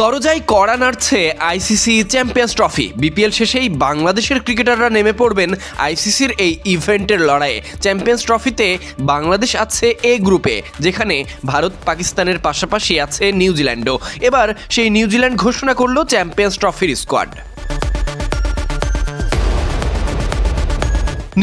দরজায় কড়া নাড়ছে ICC champions trophy. BPL শেষেই বাংলাদেশের ক্রিকেটাররা নেমে পড়বেন আইসিসির এই ইভেন্টের লড়াইয়ে। চ্যাম্পিয়ন্স ট্রফিতে বাংলাদেশ আছে এ গ্রুপে, যেখানে ভারত পাকিস্তানের পাশাপাশি আছে নিউজিল্যান্ডও। এবার সেই নিউজিল্যান্ড ঘোষণা করলো চ্যাম্পিয়ন্স ট্রফির স্কোয়াড।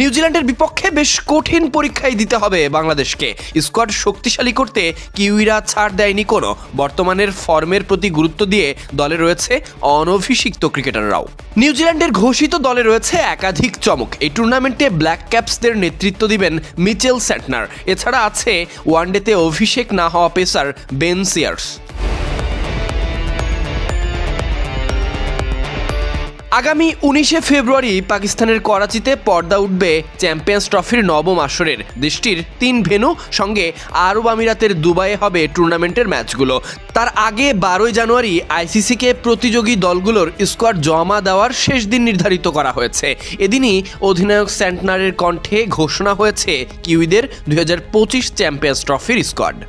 নিউজিল্যান্ডের বিপক্ষে বেশ কঠিন পরীক্ষাই দিতে হবে বাংলাদেশকে। স্কোয়াড শক্তিশালী করতে কিউইরা ছাড় দেয়নি কোনো। বর্তমানের ফর্মের প্রতি গুরুত্ব দিয়ে দলে রয়েছে অনভিষিক্ত ক্রিকেটাররাও। নিউজিল্যান্ডের ঘোষিত দলে রয়েছে একাধিক চমক। এই টুর্নামেন্টে ব্ল্যাক ক্যাপসদের নেতৃত্ব দিবেন মিচেল স্যান্টনার। এছাড়া আছে ওয়ানডেতে অভিষেক না হওয়া পেসার বেন সিয়ার্স। আগামী 19শে ফেব্রুয়ারি পাকিস্তানের করাচিতে পর্দা উঠবে চ্যাম্পিয়ন্স ট্রফির নবম আসরের। দেশটির 3 ভেন্যু সঙ্গে আরব আমিরাতের দুবাইয়ে হবে টুর্নামেন্টের ম্যাচগুলো। তার আগে 12 জানুয়ারি আইসিসিকে প্রতিযোগী দলগুলোর স্কোয়াড জমা দেওয়ার শেষ দিন নির্ধারিত করা হয়েছে। এদিনই অধিনায়ক স্যান্টনারের কণ্ঠে ঘোষণা হয়েছে কিউইদের 2025 চ্যাম্পিয়ন্স ট্রফির স্কোয়াড।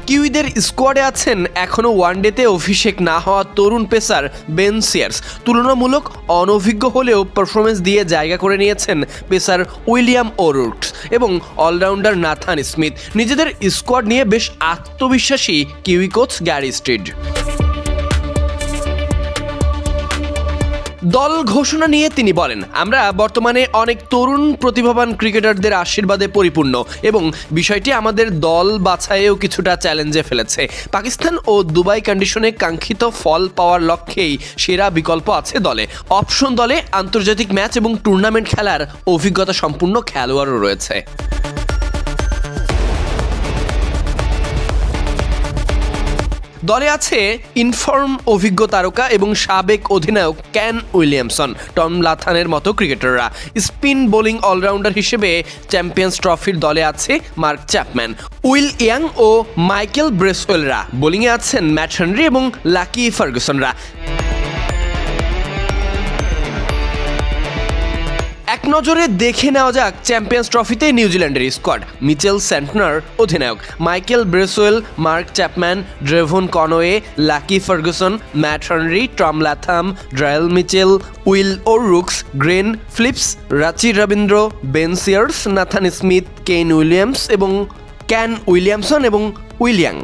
কিউইদের স্কোয়াডে আছেন এখনও ওয়ানডেতে অভিষেক না হওয়া তরুণ পেসার বেন সিয়ার্স। তুলনামূলক অনভিজ্ঞ হলেও পারফরমেন্স দিয়ে জায়গা করে নিয়েছেন পেসার উইলিয়াম ও'রুর্কস এবং অলরাউন্ডার নাথান স্মিথ। নিজেদের স্কোয়াড নিয়ে বেশ আত্মবিশ্বাসী কিউই কোচ গ্যারি স্ট্রিড। দল ঘোষণা নিয়ে তিনি বলেন, আমরা বর্তমানে অনেক তরুণ প্রতিভাবান ক্রিকেটারদের আশীর্বাদে পরিপূর্ণ এবং বিষয়টি আমাদের দল বাছাইয়েও কিছুটা চ্যালেঞ্জে ফেলেছে। পাকিস্তান ও দুবাই কন্ডিশনে কাঙ্ক্ষিত ফল পাওয়ার লক্ষ্যেই সেরা বিকল্প আছে দলে। অপশন দলে আন্তর্জাতিক ম্যাচ এবং টুর্নামেন্ট খেলার অভিজ্ঞতা সম্পূর্ণ খেলোয়াড়ও রয়েছে। দলে আছে ইনফর্ম অভিজ্ঞ তারকা এবং সাবেক অধিনায়ক কেন উইলিয়ামসন, টম লাথানের মতো ক্রিকেটাররা। স্পিন বোলিং অলরাউন্ডার হিসেবে চ্যাম্পিয়ন্স ট্রফির দলে আছে মার্ক চ্যাপম্যান, উইল ইয়াং ও মাইকেল ব্রেসওয়েলরা। বোলিংয়ে আছেন ম্যাট হেনরি এবং লাকি ফার্গুসনরা। এক নজরে দেখে নেওয়া যাক চ্যাম্পিয়ন্স ট্রফিতে নিউজিল্যান্ডের স্কোয়াড। মিচেল স্যান্টনার অধিনায়ক, Michael Bracewell, Mark Chapman, Devon Conway, Lockie Ferguson, Matt Henry, Tom Latham, Daryl Mitchell, Will O'Rourkes, Glenn Phillips, Rachin Ravindra, Ben Sears, Nathan Smith, Kane Williamson এবং উইল ইয়াং।